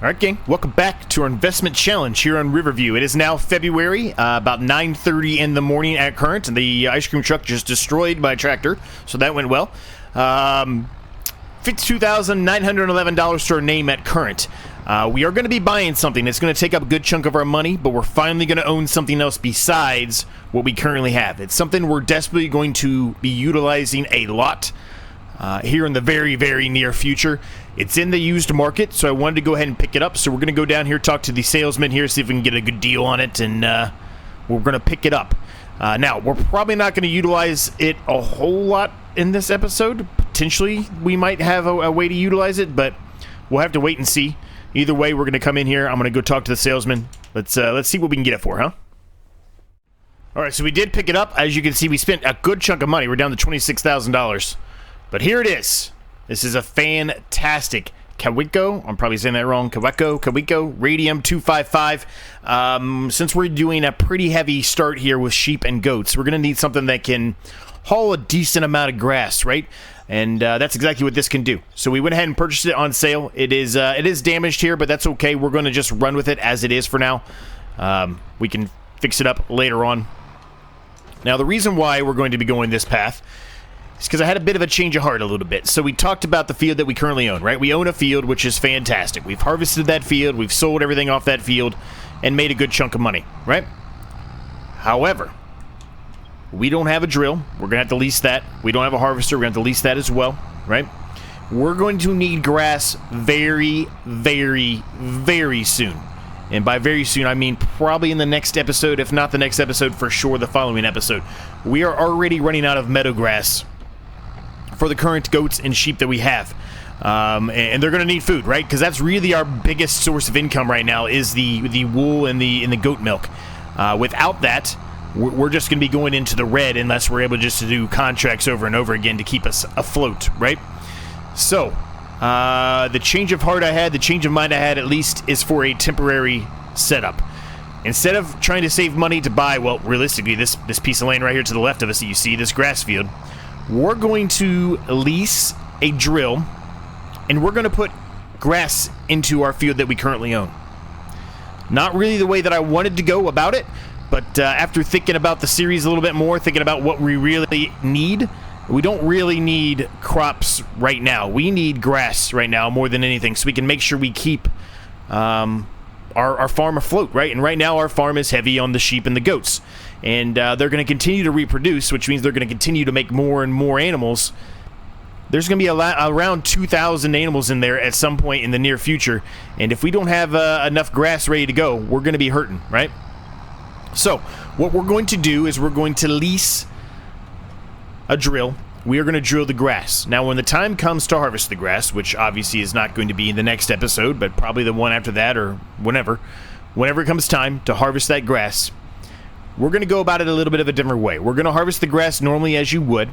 Alright gang, welcome back to our investment challenge here on Riverview. It is now February, about 9:30 in the morning at current, and the ice cream truck just destroyed my tractor, so that went well. $52,911 to our name at current. We are going to be buying something that's going to take up a good chunk of our money, but we're finally going to own something else besides what we currently have. It's something we're desperately going to be utilizing a lot here in the very, very near future. It's in the used market, so I wanted to go ahead and pick it up. So we're going to go down here, talk to the salesman here, see if we can get a good deal on it, and we're going to pick it up. Now, we're probably not going to utilize it a whole lot in this episode. Potentially, we might have a way to utilize it, but we'll have to wait and see. Either way, we're going to come in here. I'm going to go talk to the salesman. Let's see what we can get it for, huh? All right, so we did pick it up. As you can see, we spent a good chunk of money. We're down to $26,000. But here it is. This is a fantastic Kaweco. I'm probably saying that wrong. Kaweco, Radium 255. Since we're doing a pretty heavy start here with sheep and goats, we're going to need something that can haul a decent amount of grass, right? And that's exactly what this can do. So we went ahead and purchased it on sale. It is damaged here, but that's okay. We're going to just run with it as it is for now. We can fix it up later on. Now, the reason why we're going to be going this path is because I had a bit of a change of heart a little bit. So we talked about the field that we currently own, right? We own a field, which is fantastic. We've harvested that field. We've sold everything off that field and made a good chunk of money, right? However, we don't have a drill. We're going to have to lease that. We don't have a harvester. We're going to have to lease that as well, right? We're going to need grass very, very, very soon. And by very soon, I mean probably in the next episode, if not the next episode, for sure the following episode. We are already running out of meadow grass for the current goats and sheep that we have. And they're going to need food, right? Because that's really our biggest source of income right now is the wool and the goat milk. Without that, we're just going to be going into the red unless we're able just to do contracts over and over again to keep us afloat, right? So, the change of heart I had, the change of mind I had at least, is for a temporary setup. Instead of trying to save money to buy, well, realistically, this piece of land right here to the left of us that you see, this grass field, we're going to lease a drill, and we're going to put grass into our field that we currently own. Not really the way that I wanted to go about it, but after thinking about the series a little bit more, thinking about what we really need, we don't really need crops right now. We need grass right now more than anything, so we can make sure we keep our farm afloat, right? And right now our farm is heavy on the sheep and the goats. And they're going to continue to reproduce, which means they're going to continue to make more and more animals. There's going to be around 2,000 animals in there at some point in the near future. And if we don't have enough grass ready to go, we're going to be hurting, right? So what we're going to do is we're going to lease a drill. We are going to drill the grass. Now, when the time comes to harvest the grass, which obviously is not going to be in the next episode, but probably the one after that or whenever it comes time to harvest that grass, we're going to go about it a little bit of a different way. We're going to harvest the grass normally as you would.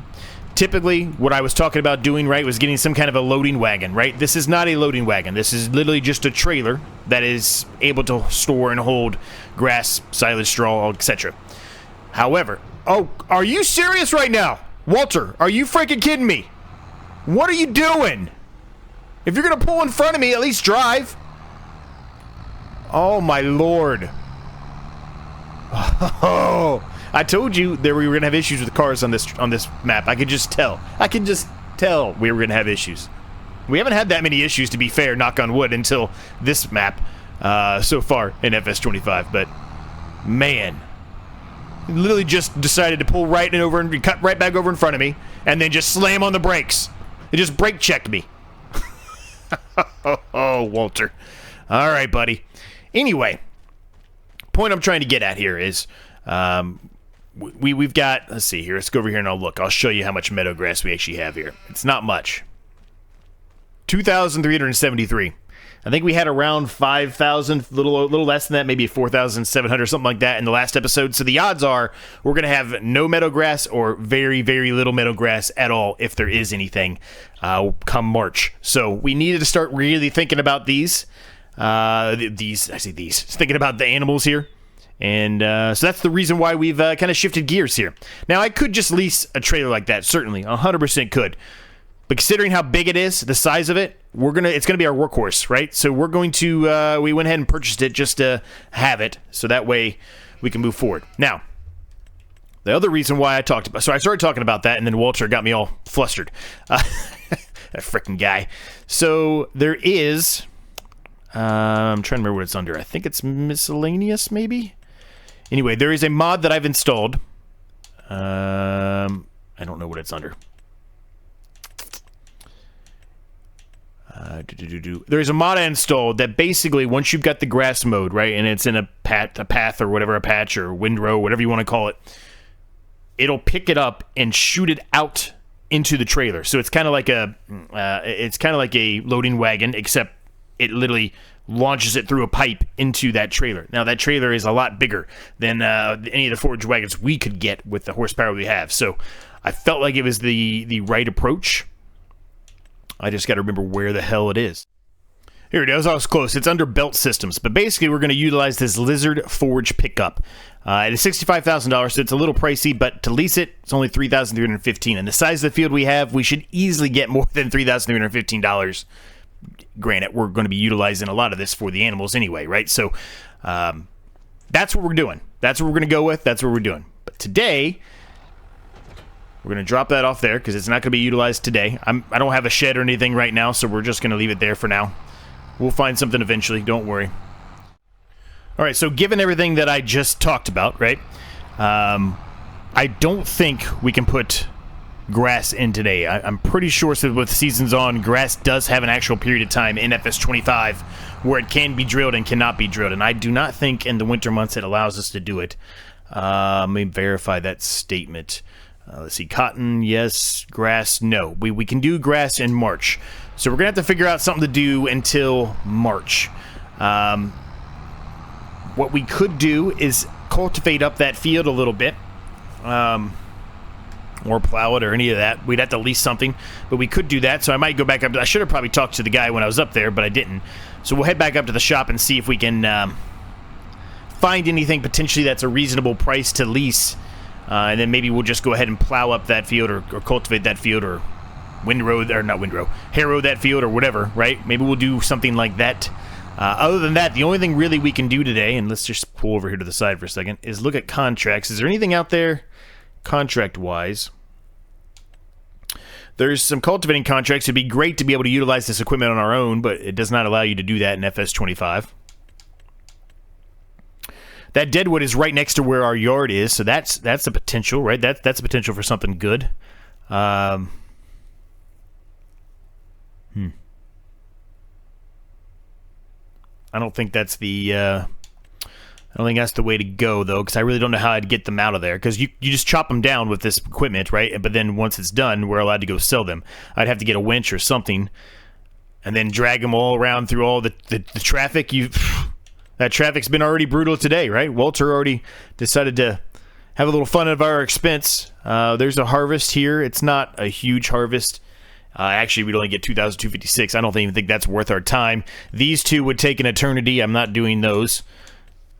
Typically, what I was talking about doing, right, was getting some kind of a loading wagon, right? This is not a loading wagon. This is literally just a trailer that is able to store and hold grass, silage, straw, etc. However, oh, are you serious right now? Walter, are you freaking kidding me? What are you doing? If you're going to pull in front of me, at least drive. Oh, my Lord. Oh, I told you that we were going to have issues with the cars on this map. I could just tell. We were going to have issues. We haven't had that many issues, to be fair, knock on wood, until this map so far in FS25. But, man, literally just decided to pull right and over and cut right back over in front of me and then just slam on the brakes. It just brake checked me. Oh, Walter. All right, buddy. Anyway, point I'm trying to get at here is we've got, let's see here, let's go over here and I'll look. I'll show you how much meadow grass we actually have here. It's not much. 2,373. I think we had around 5,000, little less than that, maybe 4,700, something like that in the last episode. So the odds are we're going to have no meadow grass or very, very little meadow grass at all, if there is anything, come March. So we needed to start really thinking about these. Thinking about the animals here. And so that's the reason why we've kind of shifted gears here. Now, I could just lease a trailer like that, certainly, 100% could. But considering how big it is, the size of it, it's gonna be our workhorse, right? So we're going to we went ahead and purchased it just to have it, so that way we can move forward. Now, the other reason why I started talking about that, and then Walter got me all flustered. That frickin' guy. So there is, I'm trying to remember what it's under. I think it's miscellaneous, maybe. Anyway, there is a mod that I've installed. I don't know what it's under. There's a mod I installed that basically, once you've got the grass mode, right, and it's in a path or whatever, a patch or windrow, whatever you want to call it, it'll pick it up and shoot it out into the trailer. So it's kind of like a loading wagon, except it literally launches it through a pipe into that trailer. Now, that trailer is a lot bigger than any of the forage wagons we could get with the horsepower we have. So I felt like it was the right approach. I just got to remember where the hell it is. Here it is. I was close. It's under belt systems. But basically, we're going to utilize this Lizard Forge pickup. It is $65,000, so it's a little pricey, but to lease it, it's only $3,315. And the size of the field we have, we should easily get more than $3,315. Granted, we're going to be utilizing a lot of this for the animals anyway, right? So that's what we're doing. That's what we're going to go with. That's what we're doing. But today, we're going to drop that off there because it's not going to be utilized today. I don't have a shed or anything right now, so we're just going to leave it there for now. We'll find something eventually. Don't worry. All right, so given everything that I just talked about, right, I don't think we can put grass in today. I'm pretty sure, so with seasons on, grass does have an actual period of time in FS25 where it can be drilled and cannot be drilled, and I do not think in the winter months it allows us to do it. Let me verify that statement. Let's see, cotton, yes. Grass, no. We can do grass in March. So we're going to have to figure out something to do until March. What we could do is cultivate up that field a little bit. Or plow it or any of that. We'd have to lease something. But we could do that. So I might go back up. I should have probably talked to the guy when I was up there, but I didn't. So we'll head back up to the shop and see if we can find anything potentially that's a reasonable price to lease. And then maybe we'll just go ahead and plow up that field or cultivate that field or harrow that field or whatever, right? Maybe we'll do something like that. Other than that, the only thing really we can do today, and let's just pull over here to the side for a second, is look at contracts. Is there anything out there contract-wise? There's some cultivating contracts. It'd be great to be able to utilize this equipment on our own, but it does not allow you to do that in FS25. That deadwood is right next to where our yard is, so that's a potential, right? That's a potential for something good. I don't think that's the way to go, though, because I really don't know how I'd get them out of there. Because you just chop them down with this equipment, right? But then once it's done, we're allowed to go sell them. I'd have to get a winch or something, and then drag them all around through all the traffic. That traffic's been already brutal today, right? Walter already decided to have a little fun at our expense. There's a harvest here. It's not a huge harvest. Actually, we'd only get 2,256. I don't even think that's worth our time. These two would take an eternity. I'm not doing those.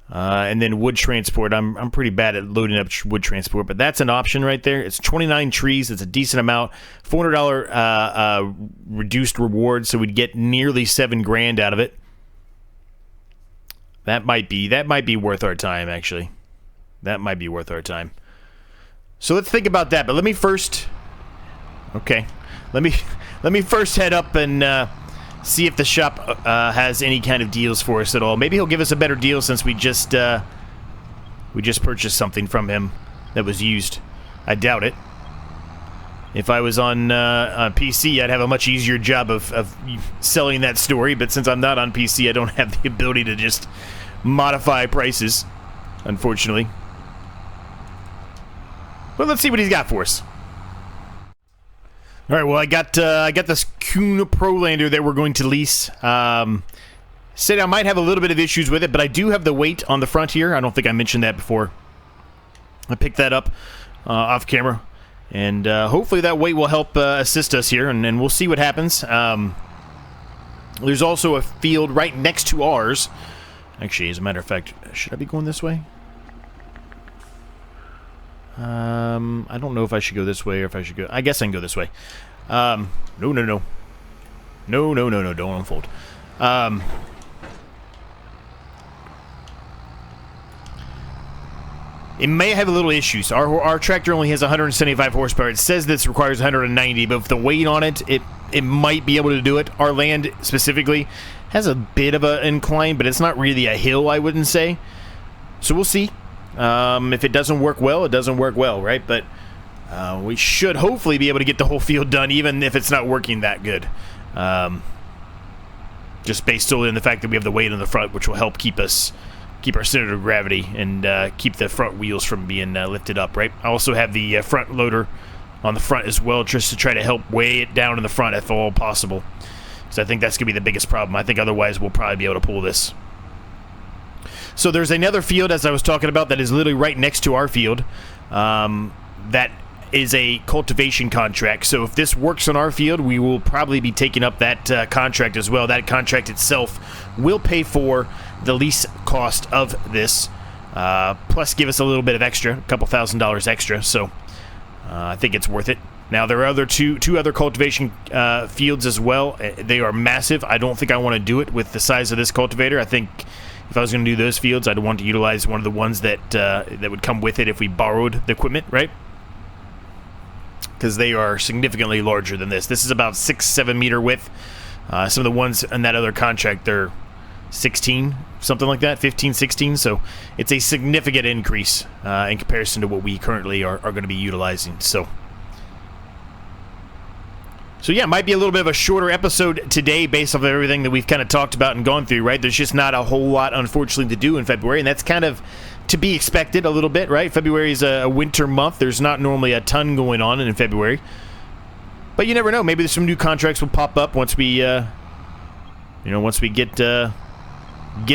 And then wood transport. I'm pretty bad at loading up wood transport, but that's an option right there. It's 29 trees. It's a decent amount. $400 reduced reward, so we'd get nearly $7,000 out of it. That might be worth our time, actually. That might be worth our time. So let's think about that. But let me first. Okay, let me first head up and see if the shop has any kind of deals for us at all. Maybe he'll give us a better deal since we just purchased something from him that was used. I doubt it. If I was on PC, I'd have a much easier job of selling that story, but since I'm not on PC, I don't have the ability to just modify prices, unfortunately. But let's see what he's got for us. All right, well, I got this Kuhn Prolander that we're going to lease. Said I might have a little bit of issues with it, but I do have the weight on the front here. I don't think I mentioned that before. I picked that up off camera. And hopefully that weight will help assist us here, and we'll see what happens. There's also a field right next to ours. Actually, as a matter of fact, should I be going this way? I don't know if I should go this way or if I should go... I guess I can go this way. No. No, no, no, no, don't unfold. It may have a little issues. Our tractor only has 175 horsepower. It says this requires 190, but with the weight on it, it might be able to do it. Our land specifically has a bit of an incline, but it's not really a hill, I wouldn't say. So we'll see. If it doesn't work well, it doesn't work well, right? But we should hopefully be able to get the whole field done, even if it's not working that good. Just based solely on the fact that we have the weight on the front, which will help keep our center of gravity and keep the front wheels from being lifted up, right? I also have the front loader on the front as well, just to try to help weigh it down in the front if all possible. Because I think that's going to be the biggest problem. I think otherwise we'll probably be able to pull this. So there's another field, as I was talking about, that is literally right next to our field. That is a cultivation contract. So if this works on our field, we will probably be taking up that contract as well. That contract itself will pay for the lease cost of this, plus give us a little bit of extra, a couple $1,000s extra. So I think it's worth it. Now there are two other cultivation fields as well. They are massive. I don't think I want to do it with the size of this cultivator. I think if I was going to do those fields, I'd want to utilize one of the ones that would come with it if we borrowed the equipment, right? Because they are significantly larger than this. This is about 6-7 meter width. Some of the ones in that other contract, they're 16, something like that, 15, 16. So it's a significant increase in comparison to what we currently are going to be utilizing. So yeah, it might be a little bit of a shorter episode today based off of everything that we've kind of talked about and gone through, right? There's just not a whole lot, unfortunately, to do in February, and that's kind of to be expected a little bit, right? February is a winter month. There's not normally a ton going on in February. But you never know. Maybe there's some new contracts will pop up once we, once we get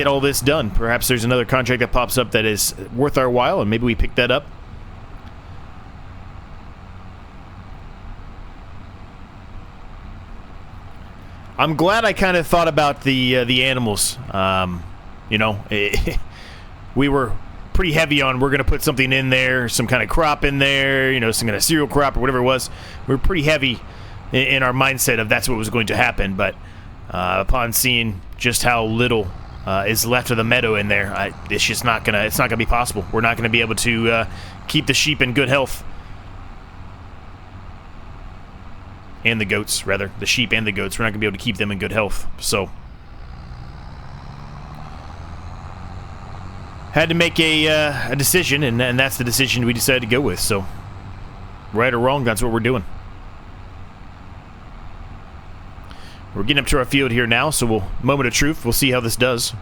all this done. Perhaps there's another contract that pops up that is worth our while, and maybe we pick that up. I'm glad I kind of thought about the animals. We were pretty heavy on we're going to put something in there, some kind of crop in there, some kind of cereal crop or whatever it was. We were pretty heavy in our mindset of that's what was going to happen. But upon seeing just how little is left of the meadow in there, it's just not gonna be possible. We're not going to be able to keep the sheep in good health. And the goats, rather. The sheep and the goats. We're not going to be able to keep them in good health. So had to make a decision, and that's the decision we decided to go with. So right or wrong, that's what we're doing. We're getting up to our field here now, so moment of truth. We'll see how this does.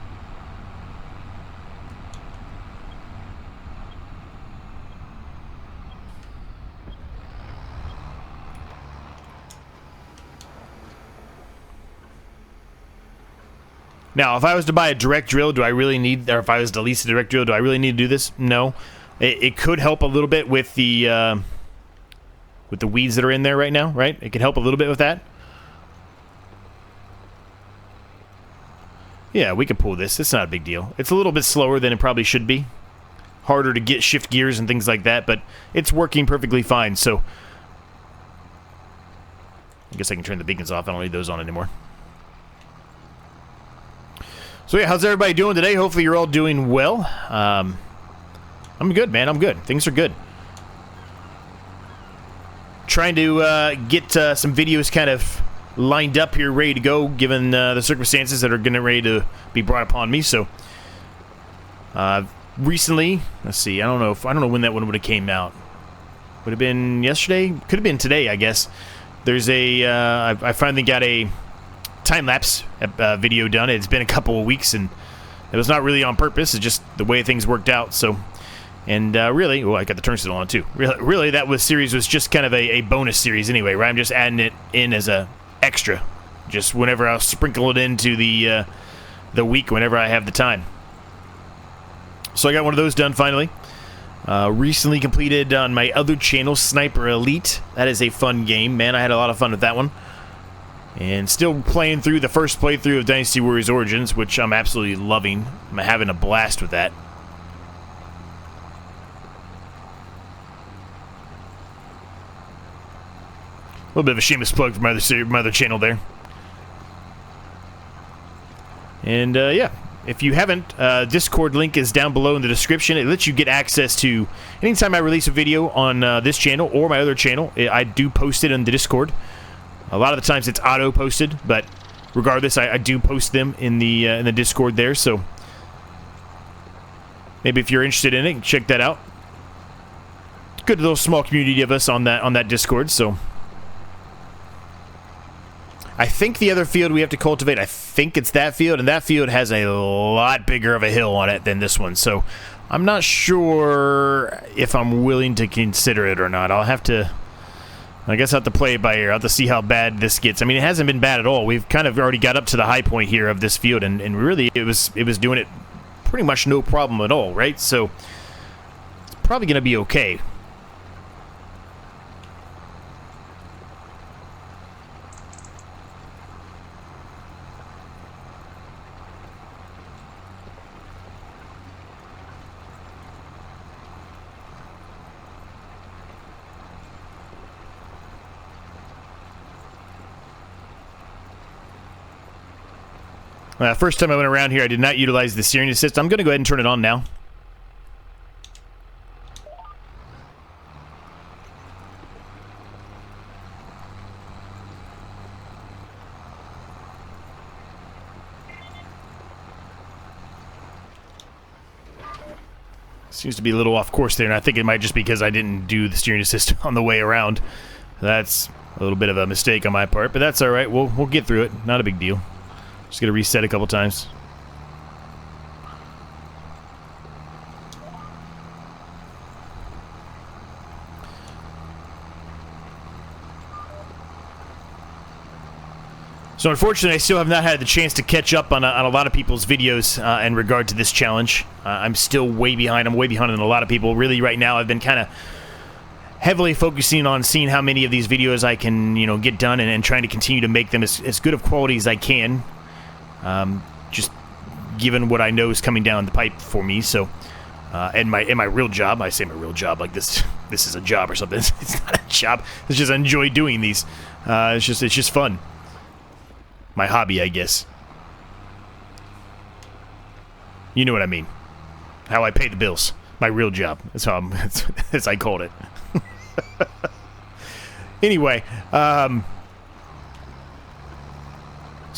Now, if I was to buy a direct drill, or if I was to lease a direct drill, do I really need to do this? No. It could help a little bit with the weeds that are in there right now, right? It could help a little bit with that. Yeah, we could pull this. It's not a big deal. It's a little bit slower than it probably should be. Harder to shift gears and things like that, but it's working perfectly fine, so I guess I can turn the beacons off. I don't need those on anymore. So yeah, how's everybody doing today? Hopefully you're all doing well. I'm good, man. I'm good. Things are good. Trying to get some videos kind of lined up here, ready to go, given the circumstances that are getting ready to be brought upon me. So recently, let's see. I don't know when that one would have came out. Would have been yesterday. Could have been today, I guess. There's I finally got a time-lapse video done. It's been a couple of weeks, and it was not really on purpose. It's just the way things worked out. So, and really, I got the turn signal on too. Really, that series was just kind of a bonus series anyway, right? I'm just adding it in as a extra, just whenever I'll sprinkle it into the week whenever I have the time. So I got one of those done finally. Recently completed on my other channel, Sniper Elite. That is a fun game, man. I had a lot of fun with that one. And still playing through the first playthrough of Dynasty Warriors Origins, which I'm absolutely loving. I'm having a blast with that. A little bit of a shameless plug for my other channel there. And yeah, if you haven't, Discord link is down below in the description. It lets you get access to anytime I release a video on this channel or my other channel. I do post it in the Discord. A lot of the times it's auto posted, but regardless, I do post them in the Discord there. So maybe if you're interested in it, check that out. Good little small community of us on that Discord. So I think the other field we have to cultivate, I think it's that field, and that field has a lot bigger of a hill on it than this one. So I'm not sure if I'm willing to consider it or not. I guess I'll have to play it by ear. I'll have to see how bad this gets. I mean, it hasn't been bad at all. We've kind of already got up to the high point here of this field, and really it was doing it pretty much no problem at all, right? So it's probably going to be okay. First time I went around here, I did not utilize the steering assist. I'm going to go ahead and turn it on now. Seems to be a little off course there, and I think it might just be because I didn't do the steering assist on the way around. That's a little bit of a mistake on my part, but that's all right. We'll get through it. Not a big deal. Just gonna reset a couple times. So unfortunately, I still have not had the chance to catch up on a lot of people's videos in regard to this challenge. I'm still way behind. I'm way behind on a lot of people. Really, right now, I've been kind of heavily focusing on seeing how many of these videos I can, get done, and trying to continue to make them as good of quality as I can. Just given what I know is coming down the pipe for me. So, and my real job, I say my real job like this is a job or something. It's not a job. It's just I enjoy doing these. It's just fun. My hobby, I guess. You know what I mean. How I pay the bills. My real job. That's how as I called it. Anyway, so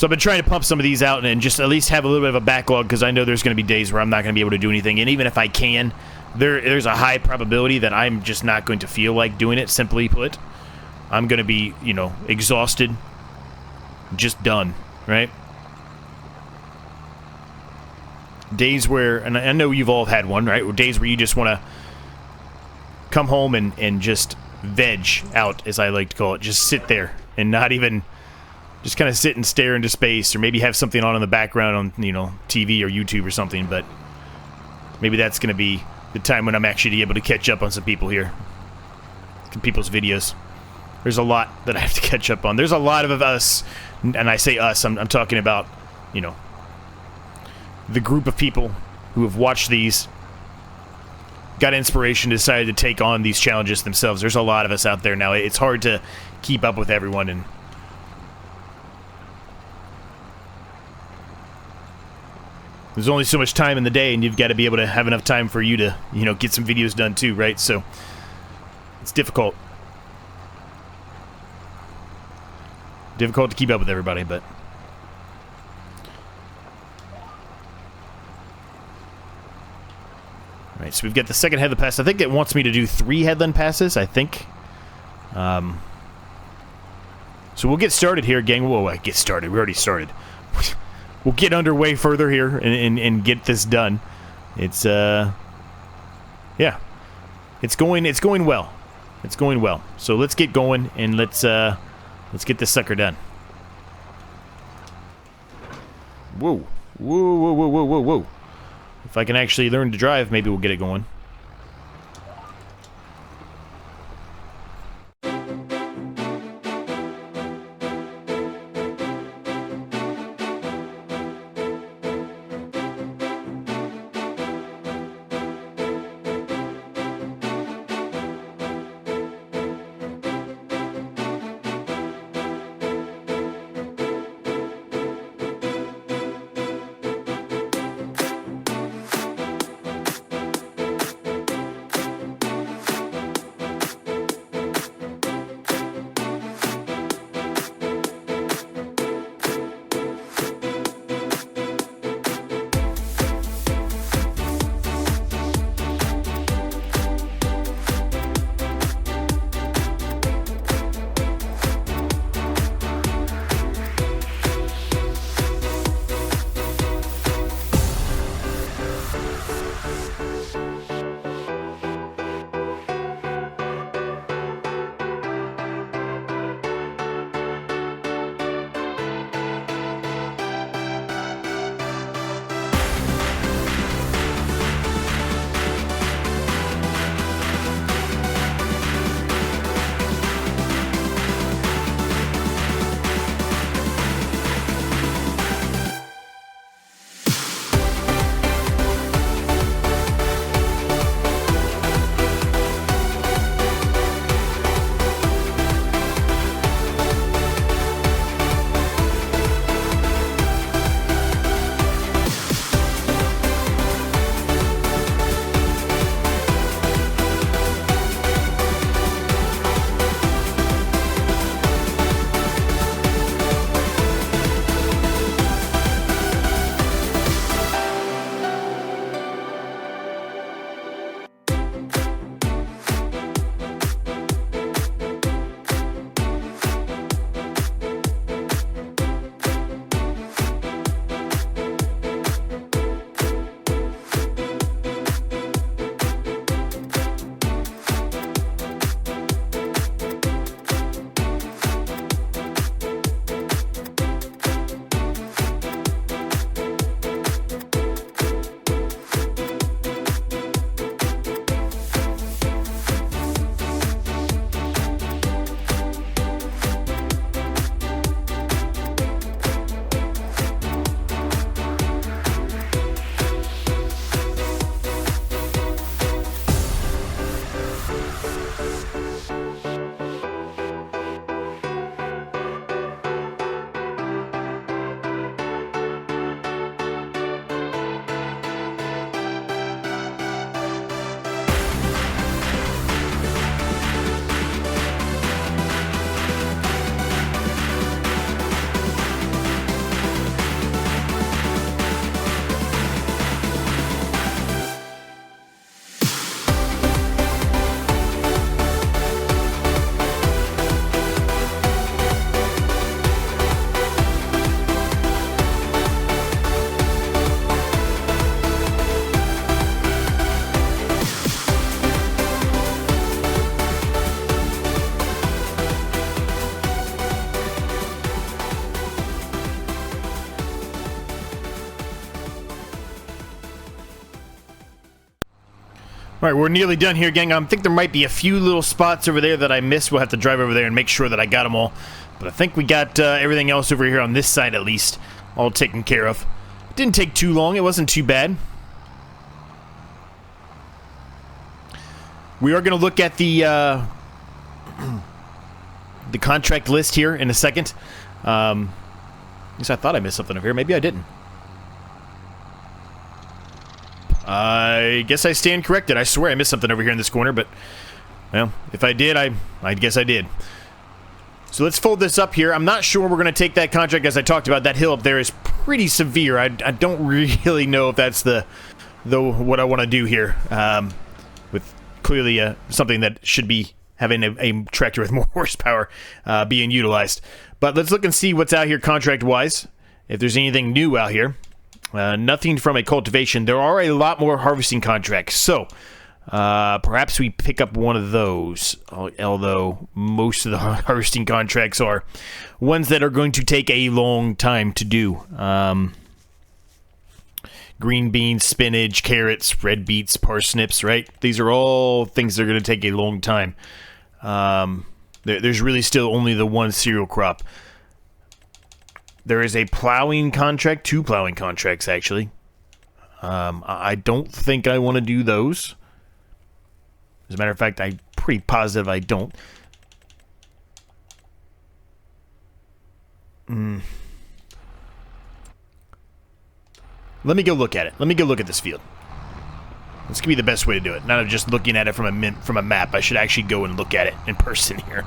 I've been trying to pump some of these out and just at least have a little bit of a backlog, because I know there's going to be days where I'm not going to be able to do anything. And even if I can, there's a high probability that I'm just not going to feel like doing it, simply put. I'm going to be, exhausted, just done, right? Days where, and I know you've all had one, right? Days where you just want to come home and just veg out, as I like to call it. Just sit there and not even... just kind of sit and stare into space, or maybe have something on in the background on, TV or YouTube or something, but maybe that's going to be the time when I'm actually able to catch up on some people here. People's videos. There's a lot that I have to catch up on. There's a lot of us, and I say us, I'm talking about, the group of people who have watched these, got inspiration, decided to take on these challenges themselves. There's a lot of us out there now. It's hard to keep up with everyone, and there's only so much time in the day, and you've got to be able to have enough time for you to, get some videos done too, right? So it's difficult. Difficult to keep up with everybody, but... Alright, so we've got the second headland pass. I think it wants me to do 3 headland passes, I think. So we'll get started here, gang. Whoa, get started. We already started. We'll get underway further here and get this done. It's yeah, it's going well. It's going well. So let's get going and let's get this sucker done. Whoa, whoa, whoa, whoa, whoa, whoa, whoa! If I can actually learn to drive, maybe we'll get it going. All right, we're nearly done here, gang. I think there might be a few little spots over there that I missed. We'll have to drive over there and make sure that I got them all. But I think we got everything else over here on this side, at least, all taken care of. Didn't take too long. It wasn't too bad. We are going to look at the contract list here in a second. At least I thought I missed something over here. Maybe I didn't. I guess I stand corrected. I swear I missed something over here in this corner, but, well, if I did, I guess I did. So let's fold this up here. I'm not sure we're going to take that contract, as I talked about. That hill up there is pretty severe. I don't really know if that's what I want to do here. With clearly something that should be having a tractor with more horsepower being utilized. But let's look and see what's out here contract-wise, if there's anything new out here. Nothing from a cultivation. There are a lot more harvesting contracts, so perhaps we pick up one of those, although most of the harvesting contracts are ones that are going to take a long time to do. Green beans, spinach, carrots, red beets, parsnips, right? These are all things that are going to take a long time. There's really still only the one cereal crop. There is a plowing contract, 2 plowing contracts, actually. I don't think I want to do those. As a matter of fact, I'm pretty positive I don't. Let me go look at it. Let me go look at this field. This could be the best way to do it. Not just looking at it from a map. I should actually go and look at it in person here.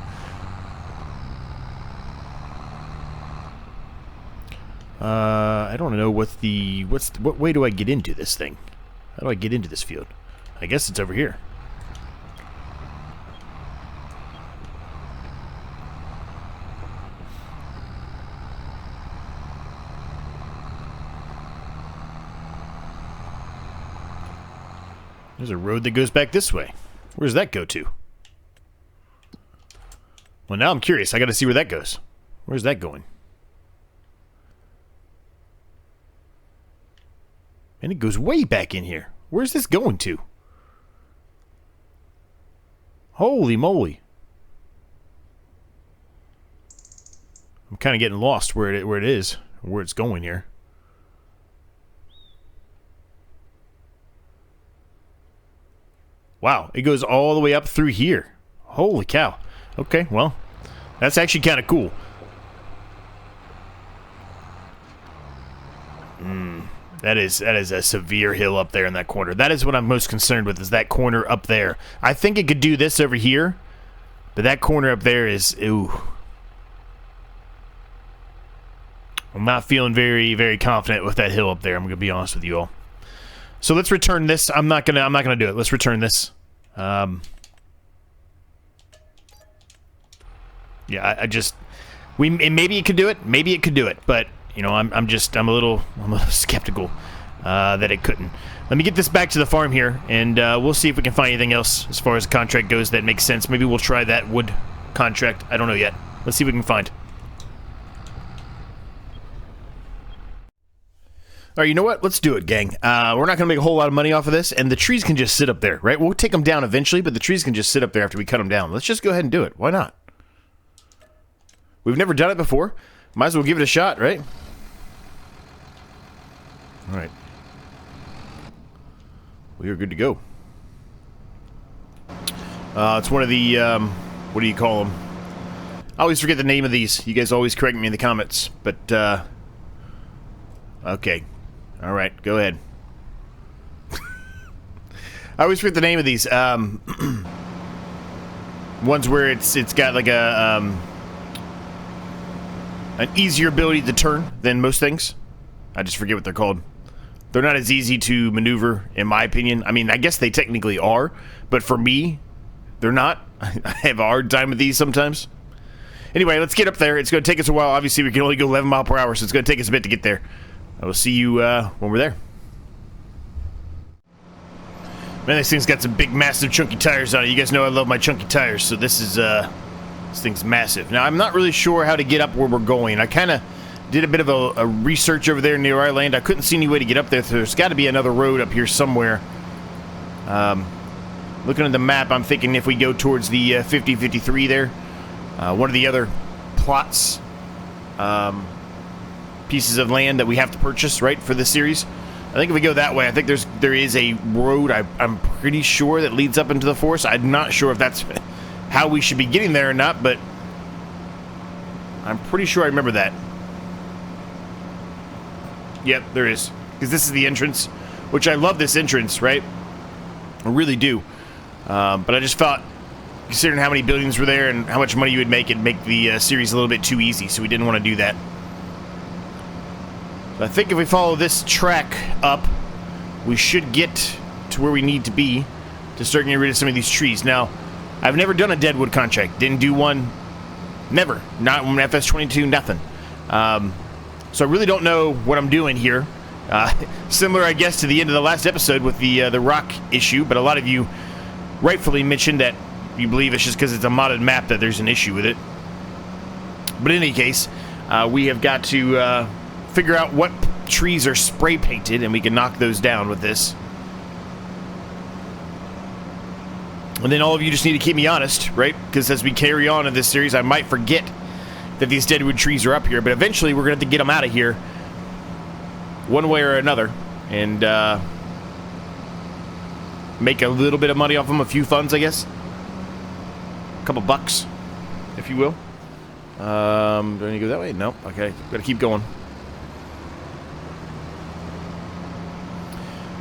I don't know what way do I get into this thing? How do I get into this field? I guess it's over here. There's a road that goes back this way. Where does that go to? Well, now I'm curious. I got to see where that goes. Where's that going? And it goes way back in here. Where's this going to? Holy moly. I'm kind of getting lost where it is, where it's going here. Wow, it goes all the way up through here. Holy cow. Okay, well, that's actually kind of cool. That is a severe hill up there in that corner. That is what I'm most concerned with, is that corner up there. I think it could do this over here, but that corner up there is, ooh. I'm not feeling very, very confident with that hill up there. I'm gonna be honest with you all. So let's return this. I'm not gonna do it. Let's return this. Yeah, maybe it could do it. Maybe it could do it, but you know, I'm a little skeptical that it couldn't. Let me get this back to the farm here, and we'll see if we can find anything else as far as the contract goes that makes sense. Maybe we'll try that wood contract. I don't know yet. Let's see what we can find. All right, you know what? Let's do it, gang. We're not going to make a whole lot of money off of this, and the trees can just sit up there, right? We'll take them down eventually, but the trees can just sit up there after we cut them down. Let's just go ahead and do it. Why not? We've never done it before. Might as well give it a shot, right? All right. We are good to go. It's one of the, what do you call them? I always forget the name of these. You guys always correct me in the comments, but, okay. All right, go ahead. I always forget the name of these. Ones where it's got like a an easier ability to turn than most things. I just forget what they're called. They're not as easy to maneuver, in my opinion. I mean, I guess they technically are, but for me, they're not. I have a hard time with these sometimes. Anyway, let's get up there. It's going to take us a while. Obviously, we can only go 11 miles per hour, so it's going to take us a bit to get there. I will see you when we're there. Man, this thing's got some big, massive, chunky tires on it. You guys know I love my chunky tires, so this is this thing's massive. Now, I'm not really sure how to get up where we're going. I kind of did a bit of a research over there near our land. I couldn't see any way to get up there, so there's got to be another road up here somewhere. Looking at the map, I'm thinking if we go towards the 50-53 there, one of the other plots, pieces of land that we have to purchase, right, for this series. I think if we go that way, I think there is a road, I'm pretty sure, that leads up into the forest. I'm not sure if that's how we should be getting there or not, but I'm pretty sure I remember that. Yep, there is. Because this is the entrance, which I love this entrance, right? I really do. But I just thought, considering how many buildings were there and how much money you would make, it'd make the series a little bit too easy, so we didn't want to do that. I think if we follow this track up, we should get to where we need to be to start getting rid of some of these trees. Now, I've never done a deadwood contract. Didn't do one. Never. Not when FS22, nothing. So I really don't know what I'm doing here. Similar, I guess, to the end of the last episode with the rock issue, but a lot of you rightfully mentioned that you believe it's just because it's a modded map that there's an issue with it. But in any case, we have got to figure out what trees are spray painted, and we can knock those down with this. And then all of you just need to keep me honest, right? Because as we carry on in this series, I might forget that these deadwood trees are up here, but eventually we're going to have to get them out of here one way or another, and make a little bit of money off them, a few funds, I guess. A couple bucks, if you will. Do I need to go that way? Nope. Okay, gotta keep going.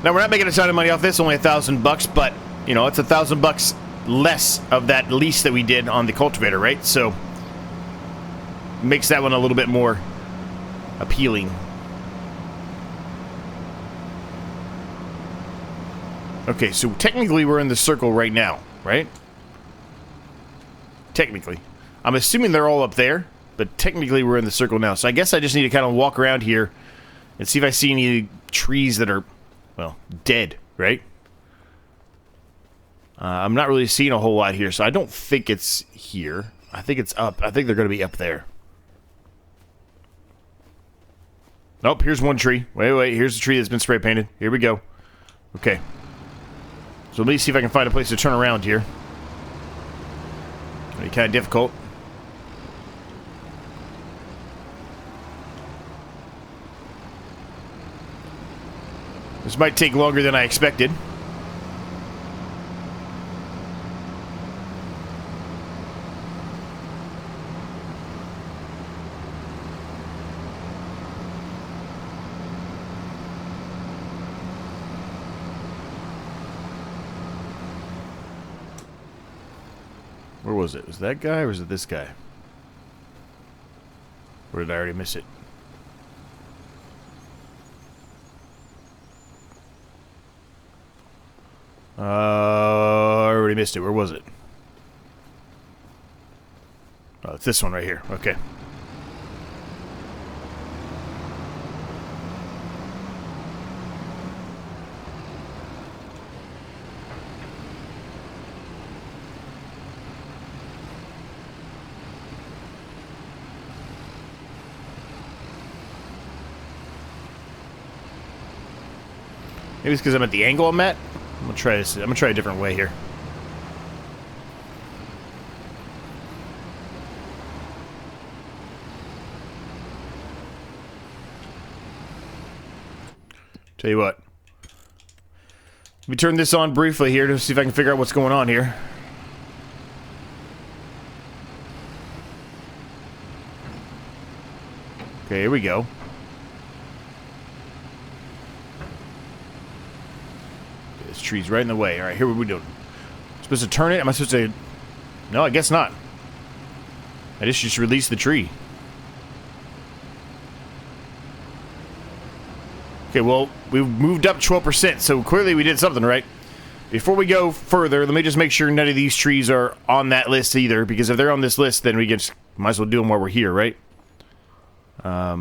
Now, we're not making a ton of money off this, only $1,000, but, you know, it's $1,000 less of that lease that we did on the cultivator, right? So, makes that one a little bit more appealing. Okay, so technically we're in the circle right now, right? Technically. I'm assuming they're all up there, but technically we're in the circle now. So I guess I just need to kind of walk around here and see if I see any trees that are, well, dead, right? I'm not really seeing a whole lot here, so I don't think it's here. I think it's up. I think they're going to be up there. Nope, here's one tree. Wait, here's the tree that's been spray painted. Here we go. Okay. So let me see if I can find a place to turn around here. It'll be kind of difficult. This might take longer than I expected. Where was it? Was that guy or was it this guy? Or did I already miss it? I already missed it. Where was it? Oh, it's this one right here. Okay. Maybe it's because I'm at the angle I'm at. I'm gonna try this. I'm gonna try a different way here. Tell you what. Let me turn this on briefly here to see if I can figure out what's going on here. Okay, here we go. This tree's right in the way. Alright, here what are we doing? Supposed to turn it? Am I supposed to... No, I guess not. I just release the tree. Okay, well, we moved up 12%, so clearly we did something right. Before we go further, let me just make sure none of these trees are on that list either, because if they're on this list, then we just might as well do them while we're here, right? I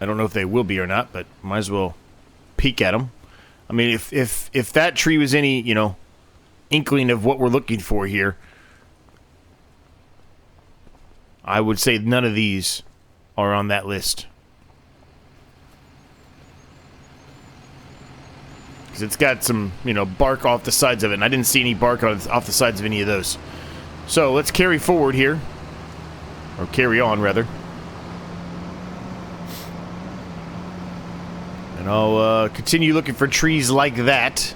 don't know if they will be or not, but might as well peek at them. I mean, if that tree was any, you know, inkling of what we're looking for here, I would say none of these are on that list. because it's got some, you know, bark off the sides of it, and I didn't see any bark off the sides of any of those. So let's carry forward here, or carry on rather, and I'll continue looking for trees like that.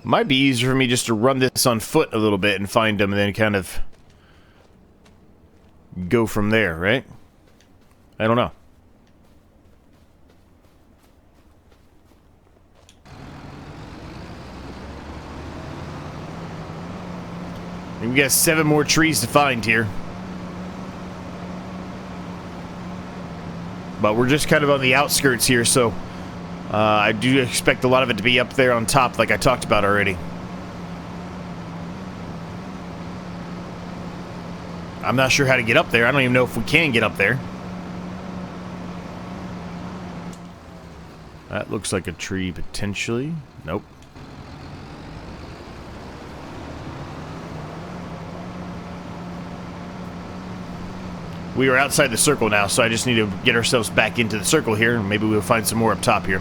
Might be easier for me just to run this on foot a little bit and find them, and then kind of go from there, right? I don't know. We got 7 more trees to find here. But we're just kind of on the outskirts here, so I do expect a lot of it to be up there on top, like I talked about already. I'm not sure how to get up there. I don't even know if we can get up there. That looks like a tree, potentially. Nope. We are outside the circle now, so I just need to get ourselves back into the circle here, and maybe we'll find some more up top here.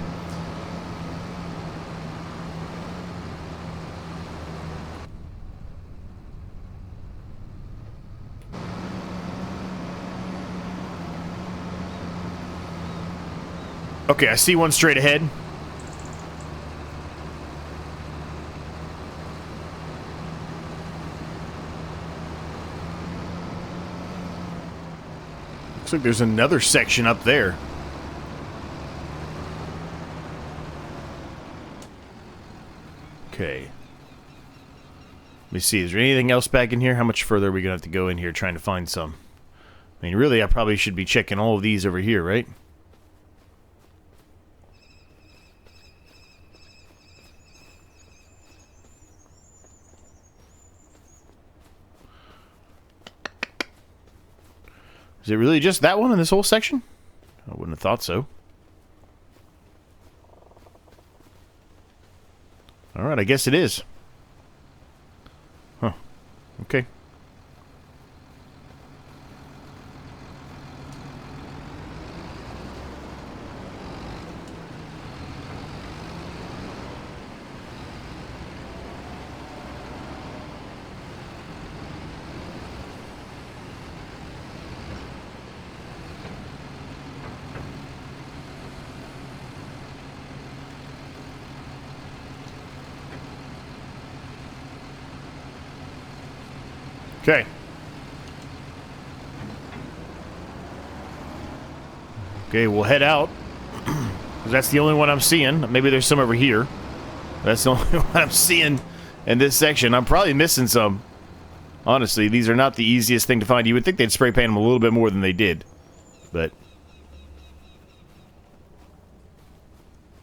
Okay, I see one straight ahead. Looks like there's another section up there. Okay. Let me see, is there anything else back in here? How much further are we going to have to go in here trying to find some? I mean, really, I probably should be checking all of these over here, right? Is it really just that one in this whole section? I wouldn't have thought so. Alright, I guess it is. Huh. Okay. Okay. Okay, we'll head out. That's the only one I'm seeing. Maybe there's some over here. That's the only one I'm seeing in this section. I'm probably missing some. Honestly, these are not the easiest thing to find. You would think they'd spray paint them a little bit more than they did. But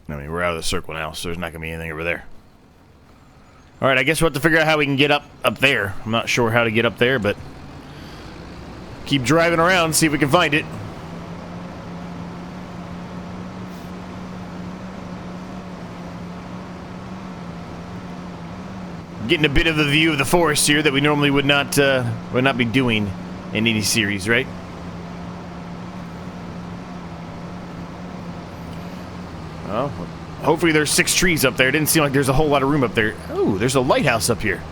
I mean, we're out of the circle now, so there's not going to be anything over there. Alright, I guess we'll have to figure out how we can get up there. I'm not sure how to get up there, but keep driving around, see if we can find it. Getting a bit of the view of the forest here that we normally would not be doing in any series, right? Well, hopefully there's 6 trees up there. It didn't seem like there's a whole lot of room up there. Oh, there's a lighthouse up here.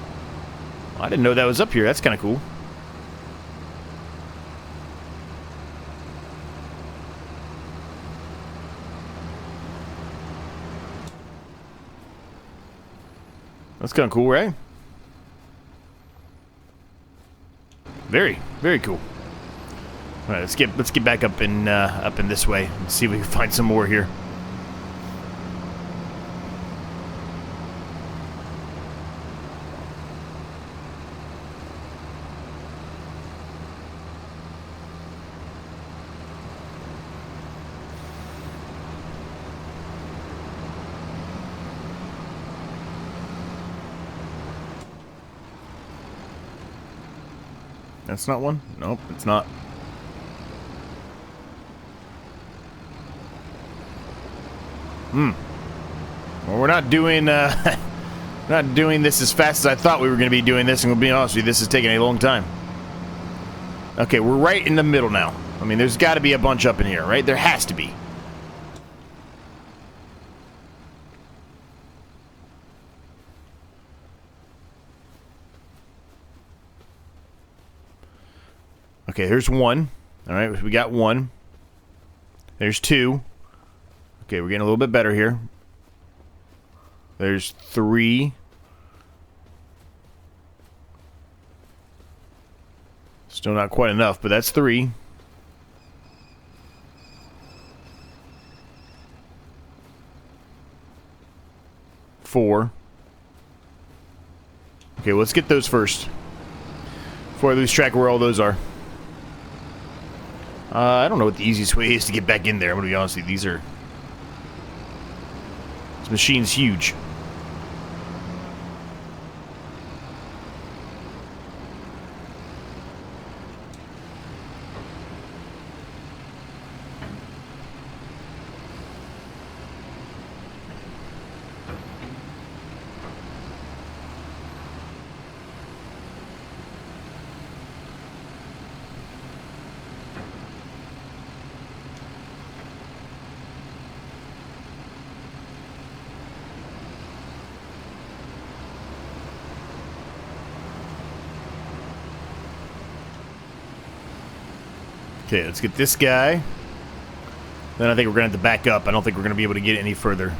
I didn't know that was up here. That's kind of cool. That's kind of cool, right? Very, very cool. All right, let's get back up in this way and see if we can find some more here. That's not one? Nope, it's not. Well, we're not doing not doing this as fast as I thought we were going to be doing this, and we'll be honest with you, this is taking a long time. Okay, we're right in the middle now. I mean, there's got to be a bunch up in here, right? There has to be. Okay, here's one. All right, we got one. There's two. Okay, we're getting a little bit better here. There's three. Still not quite enough, but that's three. Four. Okay, well, let's get those first before I lose track of where all those are. I don't know what the easiest way is to get back in there. I'm going to be honest with you. This machine's huge. Okay, let's get this guy. Then I think we're going to have to back up. I don't think we're going to be able to get any further.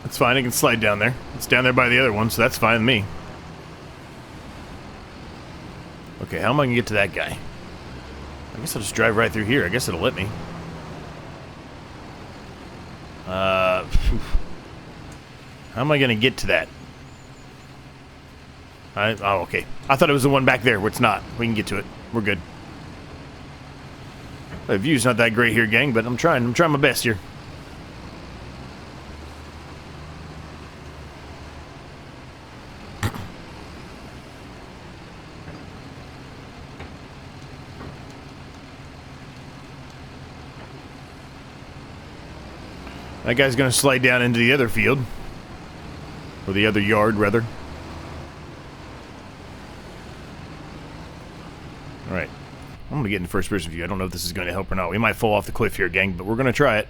That's fine, I can slide down there. It's down there by the other one, so that's fine with me. Okay, how am I going to get to that guy? I guess I'll just drive right through here. I guess it'll let me. How am I going to get to that? Oh, okay. I thought it was the one back there, where it's not. We can get to it. We're good. The view's not that great here, gang, but I'm trying. I'm trying my best here. That guy's going to slide down into the other field. Or the other yard, rather. Alright. I'm going to get in the first person view. I don't know if this is going to help or not. We might fall off the cliff here, gang, but we're going to try it.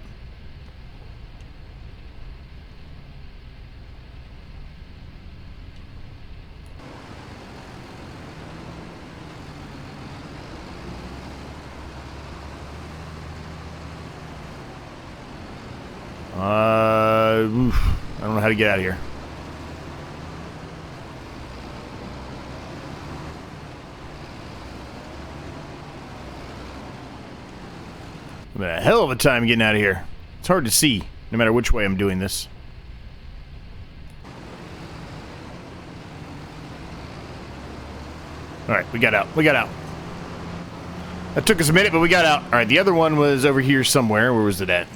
I don't know how to get out of here. I'm having a hell of a time getting out of here. It's hard to see, no matter which way I'm doing this. Alright, we got out. We got out. That took us a minute, but we got out. Alright, the other one was over here somewhere. Where was it at?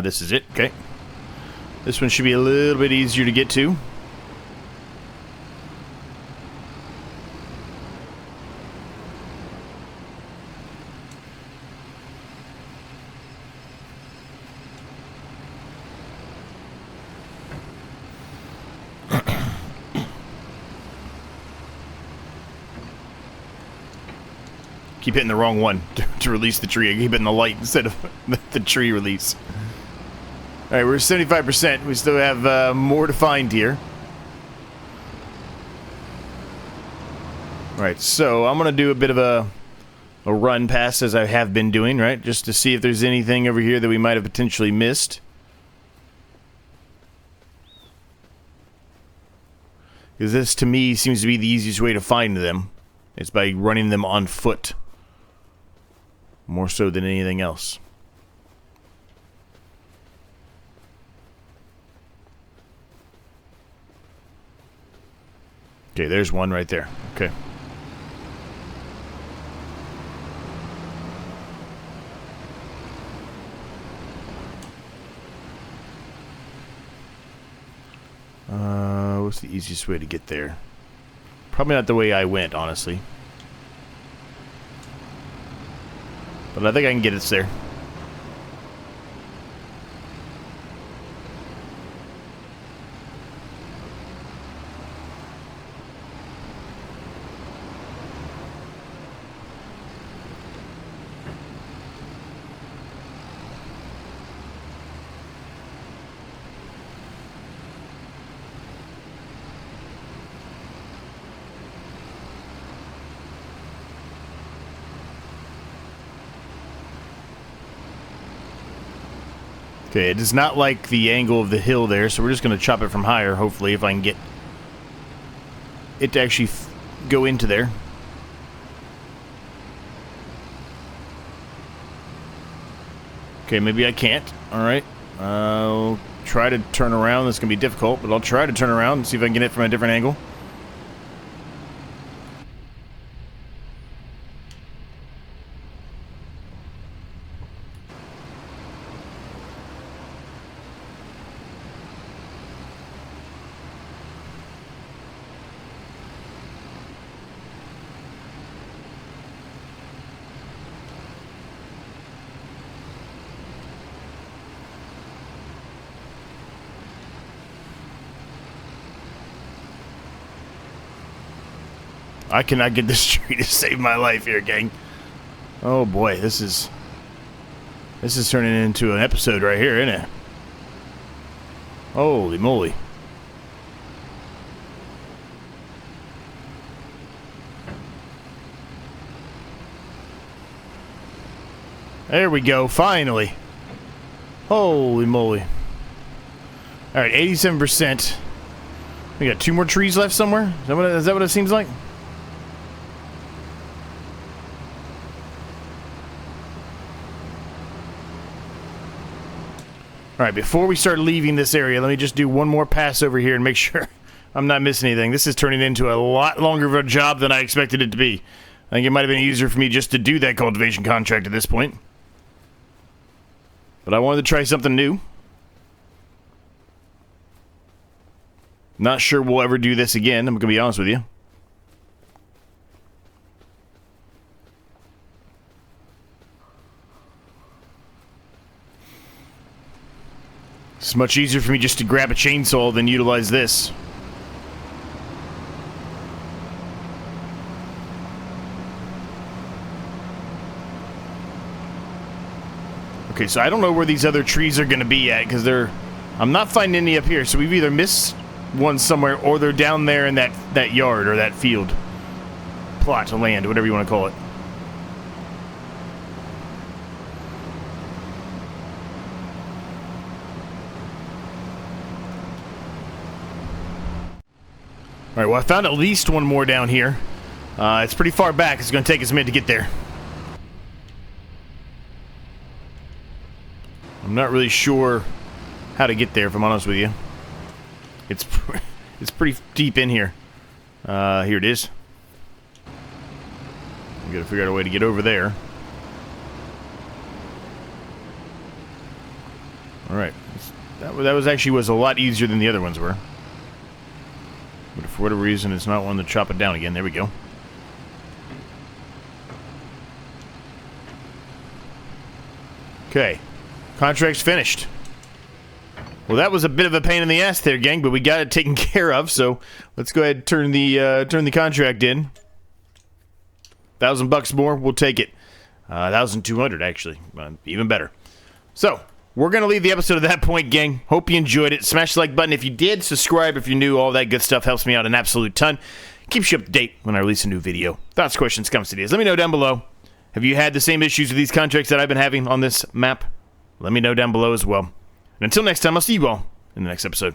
This is it. Okay. This one should be a little bit easier to get to. Keep hitting the wrong one to release the tree. I keep hitting the light instead of the tree release. Alright, we're 75%. We still have more to find here. Alright, so I'm going to do a bit of a run past as I have been doing, right? Just to see if there's anything over here that we might have potentially missed. Because this, to me, seems to be the easiest way to find them. It's by running them on foot. More so than anything else. Okay, there's one right there. Okay. What's the easiest way to get there? Probably not the way I went, honestly. But I think I can get us there. Okay, it does not like the angle of the hill there, so we're just going to chop it from higher, hopefully, if I can get it to actually go into there. Okay, maybe I can't. Alright. I'll try to turn around. This is going to be difficult, but I'll try to turn around and see if I can get it from a different angle. I cannot get this tree to save my life here, gang. Oh boy, this is turning into an episode right here, isn't it? Holy moly. There we go, finally. Holy moly. Alright, 87%. We got 2 more trees left somewhere? Is that what it seems like? Alright, before we start leaving this area, let me just do one more pass over here and make sure I'm not missing anything. This is turning into a lot longer of a job than I expected it to be. I think it might have been easier for me just to do that cultivation contract at this point. But I wanted to try something new. Not sure we'll ever do this again, I'm going to be honest with you. It's much easier for me just to grab a chainsaw than utilize this. Okay, so I don't know where these other trees are going to be at, because I'm not finding any up here, so we've either missed one somewhere, or they're down there in that yard, or that field. Plot of land, whatever you want to call it. Alright, well I found at least one more down here. It's pretty far back, it's going to take us a minute to get there. I'm not really sure how to get there, if I'm honest with you. It's pretty deep in here. Here it is. We gotta figure out a way to get over there. Alright. That was actually a lot easier than the other ones were. But for whatever reason, it's not wanting to chop it down again. There we go. Okay. Contract's finished. Well, that was a bit of a pain in the ass there, gang, but we got it taken care of, so let's go ahead and turn the contract in. $1,000 more, we'll take it. 1,200 actually, even better. So, we're going to leave the episode at that point, gang. Hope you enjoyed it. Smash the like button if you did. Subscribe if you're new. All that good stuff helps me out an absolute ton. Keeps you up to date when I release a new video. Thoughts, questions, comments, ideas. Let me know down below. Have you had the same issues with these contracts that I've been having on this map? Let me know down below as well. And until next time, I'll see you all in the next episode.